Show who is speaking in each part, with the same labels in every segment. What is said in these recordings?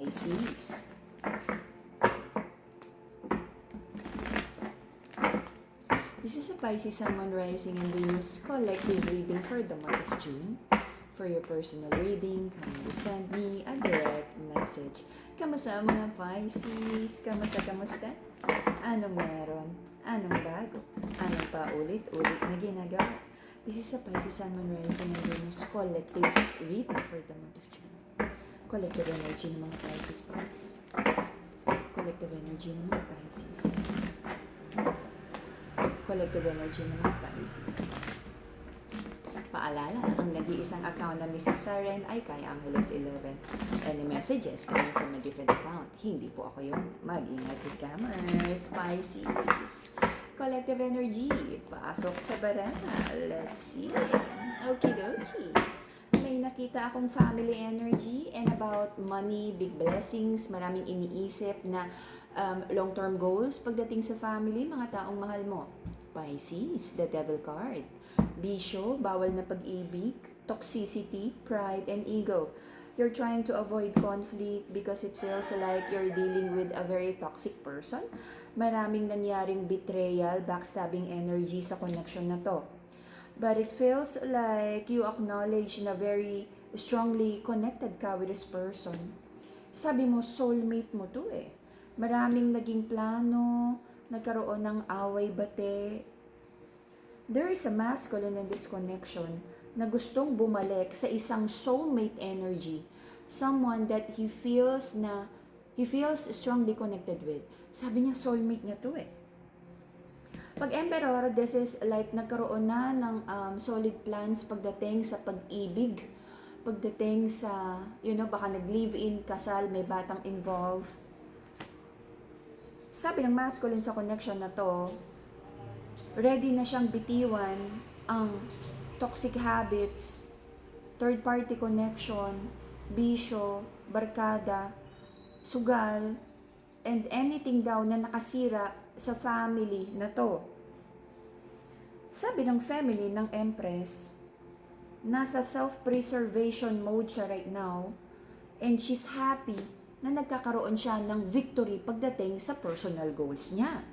Speaker 1: Pisces. This is a Pisces Sun, Moon, Rising, and Venus collective reading for the month of June. For your personal reading, kindly send me a direct message. Kamusta mga Pisces? Kamusta? Anong meron? Anong bago? Anong paulit-ulit na ginagawa? This is a Pisces Sun, Moon, Rising, and Venus collective reading for the month of June. Collective energy ng mga Pisces, please. Collective energy ng mga Pisces. Collective energy ng mga Pisces. Paalala, ang nag-iisang account na Mystic Siren ay kay Angeles 11. Any messages coming from a different account, hindi po ako yun. Mag-ingat sa scammers, Pisces. Collective energy, pasok sa barana. Let's see. Okie dokie. May nakita akong family energy and about money, big blessings, maraming iniisip na long-term goals pagdating sa family, mga taong mahal mo. Pisces, the devil card. Bisyo, bawal na pag-ibig, toxicity, pride, and ego. You're trying to avoid conflict because it feels like you're dealing with a very toxic person. Maraming nangyaring betrayal, backstabbing energy sa connection na to. But it feels like you acknowledge na very strongly connected ka with this person. Sabi mo, soulmate mo to eh. Maraming naging plano, nagkaroon ng away-bate. There is a masculine in this connection na gustong bumalik sa isang soulmate energy. Someone that he feels strongly connected with. Sabi niya, soulmate niya to eh. Pag Emperor, this is like nagkaroon na ng solid plans pagdating sa pag-ibig, pagdating sa, baka nag-live-in, kasal, may batang involved. Sabi ng masculine sa connection na to, ready na siyang bitiwan ang toxic habits, third-party connection, bisyo, barkada, sugal, and anything daw na nakasira sa family na to. Sabi ng feminine ng Empress, nasa self-preservation mode siya right now and she's happy na nagkakaroon siya ng victory pagdating sa personal goals niya.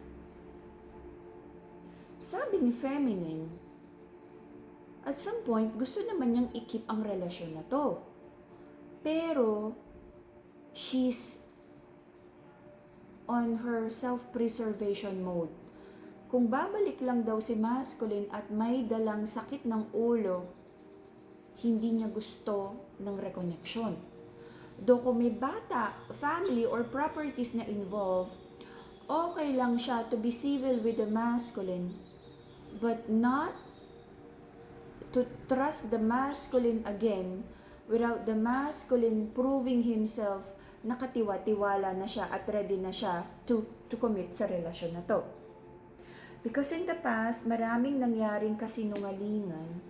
Speaker 1: Sabi ni feminine, at some point gusto naman niyang i-keep ang relasyon na to. Pero she's on her self-preservation mode. Kung babalik lang daw si masculine at may dalang sakit ng ulo, hindi niya gusto ng reconnection. Though kung may bata, family, or properties na involved, okay lang siya to be civil with the masculine, but not to trust the masculine again without the masculine proving himself nakatiwa-tiwala na siya at ready na siya to commit sa relasyon na to. Because in the past, maraming nangyaring kasinungalingan,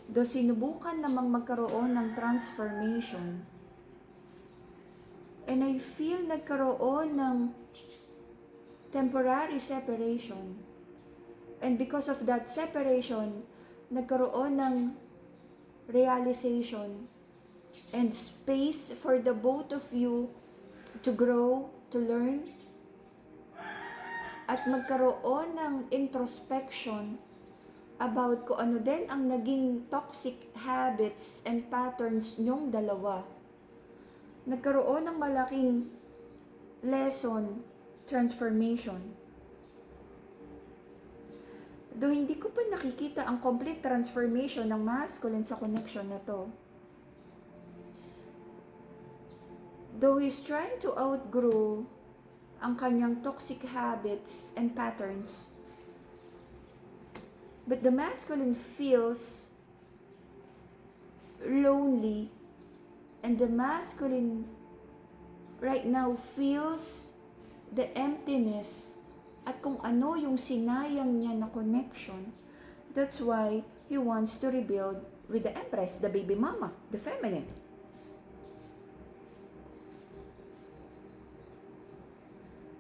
Speaker 1: do sinubukan namang magkaroon ng transformation, and I feel nagkaroon ng temporary separation. And because of that separation, nagkaroon ng realization and space for the both of you to grow, to learn, at magkaroon ng introspection about kung ano din ang naging toxic habits and patterns nyong dalawa. Nagkaroon ng malaking lesson, transformation. Though hindi ko pa nakikita ang complete transformation ng masculine sa connection na to. Though he's trying to outgrow ang kanyang toxic habits and patterns, but the masculine feels lonely, and the masculine right now feels the emptiness at kung ano yung sinayang niya na connection. That's why he wants to rebuild with the Empress, the baby mama, the feminine.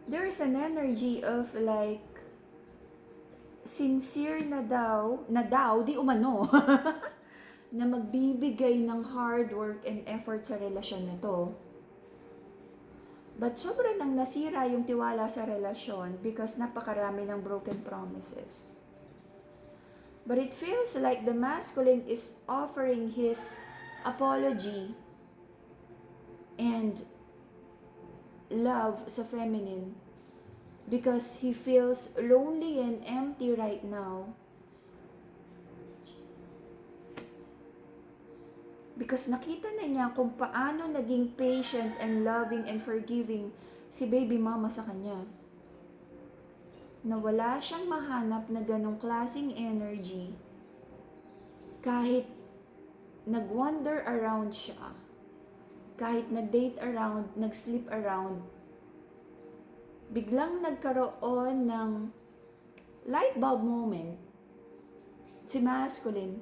Speaker 1: There is an energy of like sincere na daw, di umano, na magbibigay ng hard work and effort sa relasyon na to. But sobra nang nasira yung tiwala sa relasyon because napakarami ng broken promises. But it feels like the masculine is offering his apology and love sa feminine because he feels lonely and empty right now. Because nakita na niya kung paano naging patient and loving and forgiving si baby mama sa kanya. Na wala siyang mahanap na ganong klaseng energy kahit nag-wander around siya, kahit nag-date around, nag-sleep around, biglang nagkaroon ng light bulb moment si masculine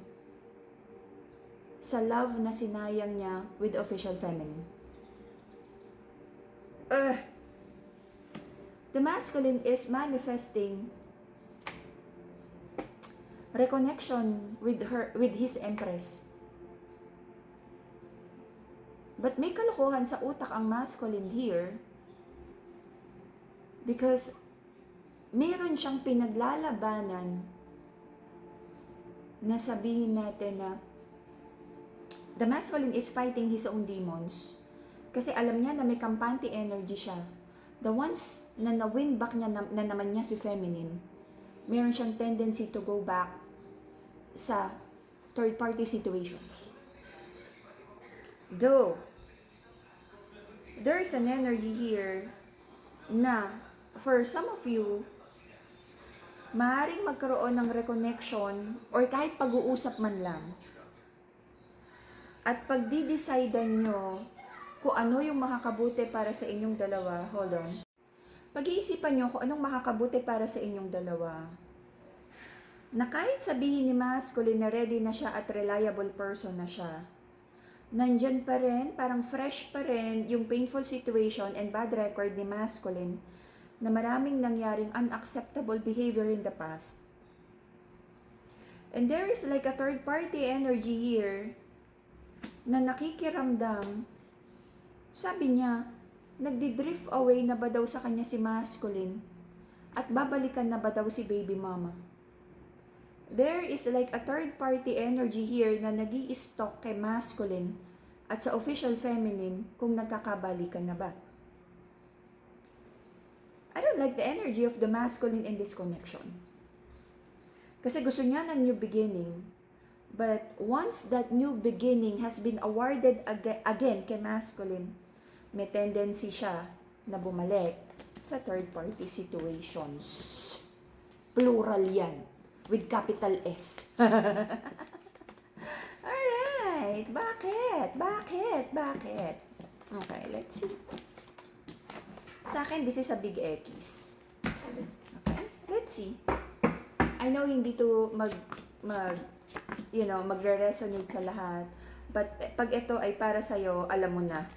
Speaker 1: sa love na sinayang niya with official feminine. The masculine is manifesting reconnection with his empress. But may kalokohan sa utak ang masculine here because meron siyang pinaglalabanan na sabihin natin na the masculine is fighting his own demons. Kasi alam niya na may kampante energy siya. The ones na na-win back niya na naman niya si feminine, meron siyang tendency to go back sa third party situations. Though, there is an energy here na for some of you, maaaring magkaroon ng reconnection or kahit pag-uusap man lang. At pagdi-decidean nyo kung ano yung makakabuti para sa inyong dalawa, hold on. Pag-iisipan nyo kung anong makakabuti para sa inyong dalawa. Na kahit sabihin ni masculine na ready na siya at reliable person na siya, nandyan pa rin, parang fresh pa rin yung painful situation and bad record ni masculine na maraming nangyaring unacceptable behavior in the past. And there is like a third party energy here na nakikiramdam, sabi niya, nagdi-drift away na ba daw sa kanya si masculine at babalikan na ba daw si baby mama. There is like a third party energy here na nag-i-stalk kay masculine at sa official feminine kung nagkakabalikan na ba. I don't like the energy of the masculine in this connection. Kasi gusto niya ng new beginning. But once that new beginning has been awarded again kay masculine, may tendency siya na bumalik sa third party situations. Plural yan. With capital S. Alright. Bakit? Okay, let's see. Sa akin, this is a big X. Okay, let's see. I know hindi to magre-resonate sa lahat. But pag ito ay para sa'yo, alam mo na.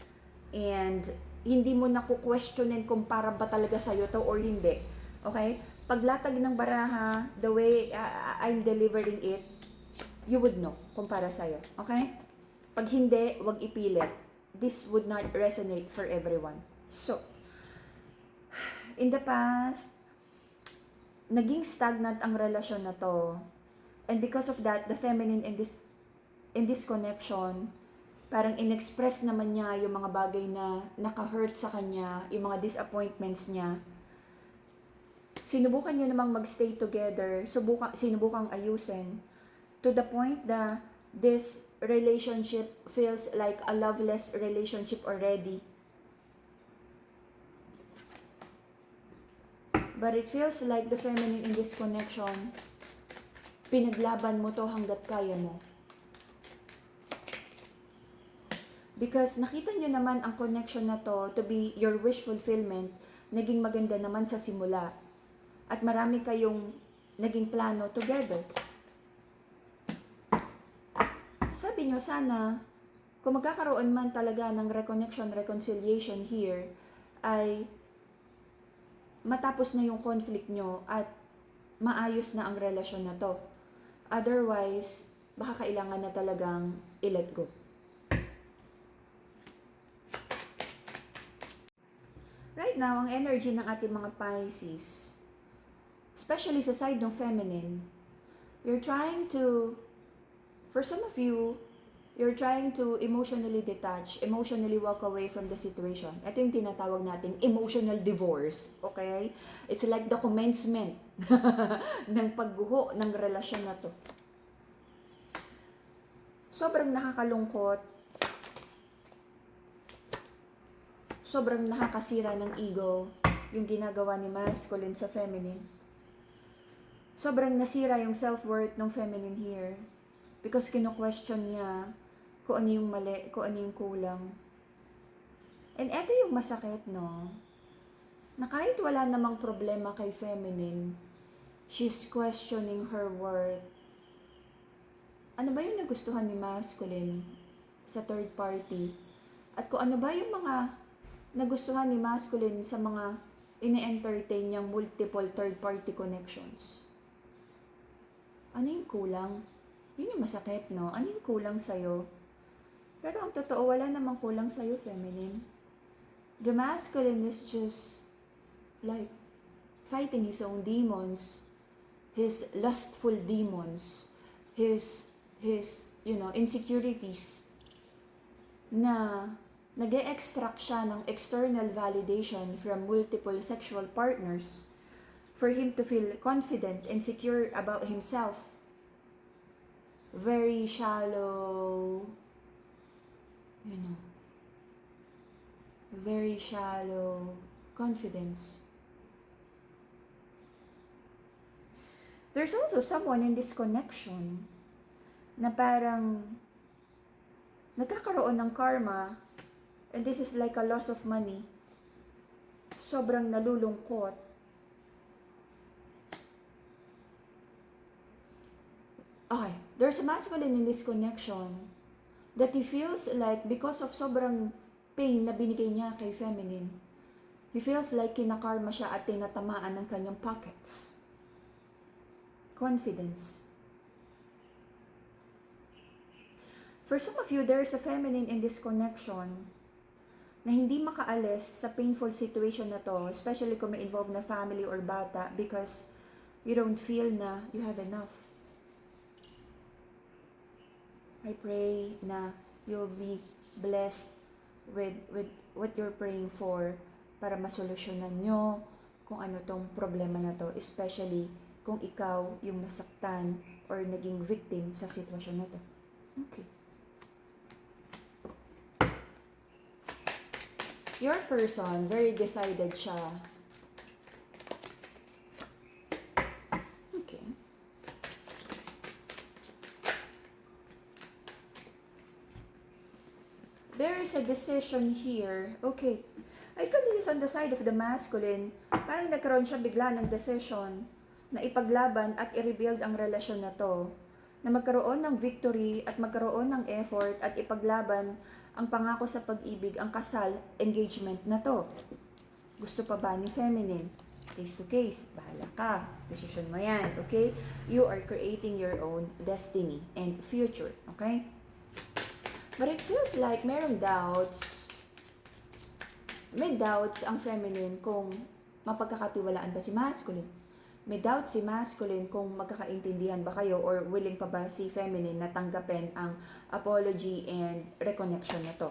Speaker 1: And hindi mo na ku-questionin kung para ba talaga sa'yo to or hindi. Okay? Paglatag ng baraha, the way I'm delivering it, you would know kung para sa'yo. Okay? Pag hindi, wag ipilit. This would not resonate for everyone. So, in the past, naging stagnant ang relasyon na to. And because of that, the feminine in this connection, parang in-express naman niya yung mga bagay na naka-hurt sa kanya, yung mga disappointments niya. Sinubukan niyo namang mag-stay together, sinubukang ayusin, to the point na this relationship feels like a loveless relationship already. But it feels like the feminine in this connection, pinaglaban mo to hanggat kaya mo. Because nakita nyo naman ang connection na to be your wish fulfillment, naging maganda naman sa simula. At marami kayong naging plano together. Sabi nyo sana, kung magkakaroon man talaga ng reconciliation here, ay matapos na yung conflict nyo at maayos na ang relasyon na to. Otherwise, baka kailangan na talagang i-let go. Right now, ang energy ng ating mga Pisces, especially sa side ng feminine, you're trying to, for some of you, you're trying to emotionally detach, emotionally walk away from the situation. Ito yung tinatawag nating emotional divorce, okay? It's like the commencement ng pagguho ng relasyon na to. Sobrang nakakalungkot, sobrang nakakasira ng ego yung ginagawa ni masculine sa feminine. Sobrang nasira yung self-worth ng feminine here because kino-question niya kung ano yung mali, kung ano yung kulang. And eto yung masakit, no? Na kahit wala namang problema kay feminine, she's questioning her worth. Ano ba yung nagustuhan ni masculine sa third party? At kung ano ba yung mga nagustuhan ni masculine sa mga ini-entertain niyang multiple third party connections? Ano yung kulang? Yun yung masakit, no? Ano yung kulang sa'yo? Pero ang totoo, wala namang kulang sa'yo, feminine. The masculine is just like fighting his own demons, his lustful demons, his insecurities, na nag-e-extract siya ng external validation from multiple sexual partners for him to feel confident and secure about himself. Very shallow, very shallow confidence. There's also someone in this connection na parang nagkakaroon ng karma, and this is like a loss of money. Sobrang nalulungkot. Okay, there's a masculine in this connection that he feels like because of sobrang pain na binigay niya kay feminine, he feels like kinakarma siya at tinatamaan ng kanyang pockets. Confidence. For some of you, there's a feminine in this connection na hindi makaalis sa painful situation na to, especially kung may involved na family or bata, because you don't feel na you have enough. I pray na you'll be blessed with what you're praying for para masolusyonan nyo kung ano tong problema na to, especially kung ikaw yung nasaktan or naging victim sa sitwasyon na to. Okay. Your person, very decided siya. Okay. There is a decision here. Okay. I feel this is on the side of the masculine. Parang nagkaroon siya bigla ng decision na ipaglaban at i-rebuild ang relasyon na to. Na magkaroon ng victory at magkaroon ng effort at ipaglaban ang pangako sa pag-ibig, ang kasal, engagement na to. Gusto pa ba ni feminine? Case to case, bahala ka. Decision mo yan, okay? You are creating your own destiny and future, okay? But it feels like merong doubts. May doubts ang feminine kung mapagkakatiwalaan ba si masculine. May doubt si masculine kung magkakaintindihan ba kayo or willing pa ba si feminine na tanggapin ang apology and reconnection na to.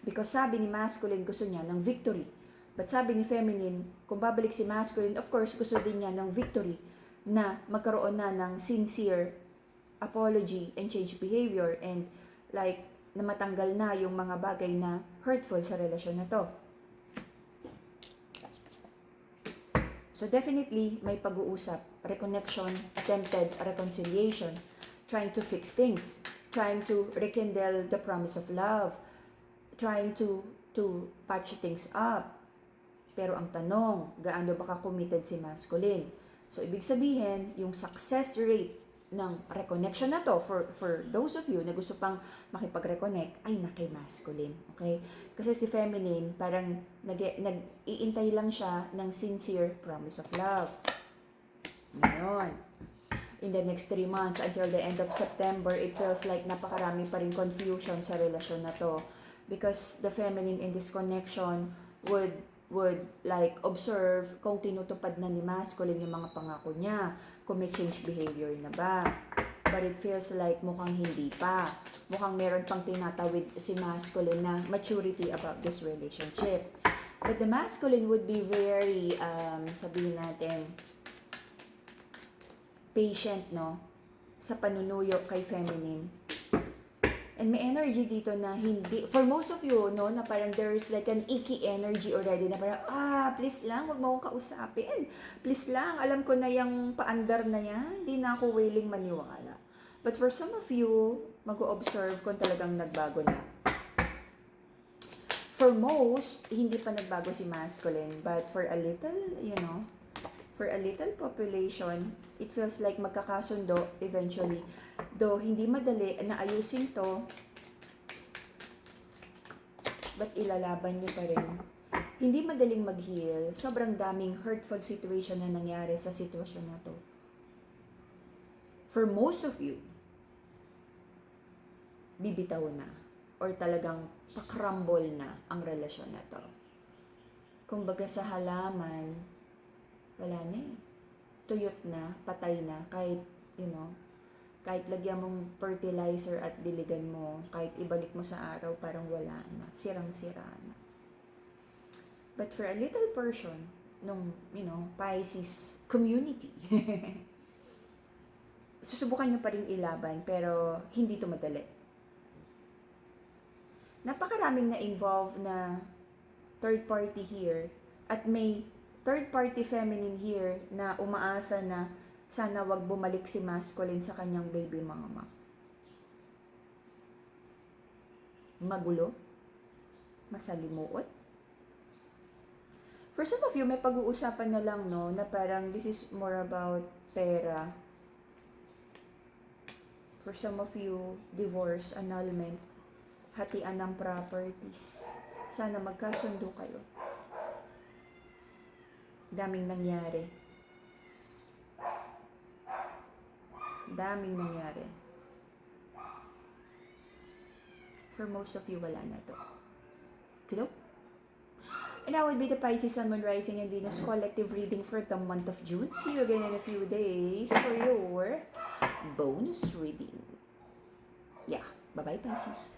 Speaker 1: Because sabi ni masculine gusto niya ng victory. But sabi ni feminine, kung babalik si masculine, of course gusto din niya ng victory na magkaroon na ng sincere apology and change behavior and like na matanggal na yung mga bagay na hurtful sa relasyon na to. So definitely, may pag-uusap, reconnection, attempted reconciliation, trying to fix things, trying to rekindle the promise of love, trying to patch things up. Pero ang tanong, gaano ba ka-committed si masculine? So ibig sabihin, yung success rate ng reconnection na to for those of you na gusto pang makipag-reconnect ay na kay masculine, okay? Kasi si feminine parang nag-iintay lang siya ng sincere promise of love. Ngayon, in the next 3 months until the end of September, it feels like napakarami pa rin confusion sa relasyon na to because the feminine in this connection would would like observe kung tinutupad na ni masculine yung mga pangako niya, kung may change behavior na ba. But it feels like mukhang hindi pa. Mukhang meron pang tinatawid si masculine na maturity about this relationship. But the masculine would be very, sabihin natin, patient, no? Sa panunuyo kay feminine. And may energy dito na hindi, for most of you, no, na parang there's like an icky energy already na parang, please lang, wag mo akong kausapin. Please lang, alam ko na yung paandar na yan, hindi na ako willing maniwala. But for some of you, mag-o-observe kung talagang nagbago na. For most, hindi pa nagbago si masculine, but for a little, for a little population, it feels like magkakasundo eventually. Though hindi madali na ayusin to, but ilalaban nyo pa rin. Hindi madaling mag-heal. Sobrang daming hurtful situation na nangyari sa sitwasyon na to. For most of you, bibitaw na or talagang pakrumble na ang relasyon na to. Kumbaga sa halaman, wala na eh. Tuyot na, patay na, kahit, kahit lagyan mong fertilizer at diligan mo, kahit ibalik mo sa araw, parang wala na, sirang-sira na. But for a little person, nung, Pisces community, susubukan nyo pa rin ilaban, pero hindi to madali. Napakaraming na-involve na third party here, at may third party feminine here na umaasa na sana wag bumalik si masculine sa kanyang baby mama. Magulo? Masalimuot? For some of you, may pag-uusapan na lang, no, na parang this is more about pera. For some of you, divorce, annulment, hatian ng properties. Sana magkasundo kayo. Daming nangyari. Daming nangyari. For most of you, wala na to. Hello? And that would be the Pisces Sun, Moon, Rising, and Venus collective reading for the month of June. See you again in a few days for your bonus reading. Yeah. Bye-bye, Pisces.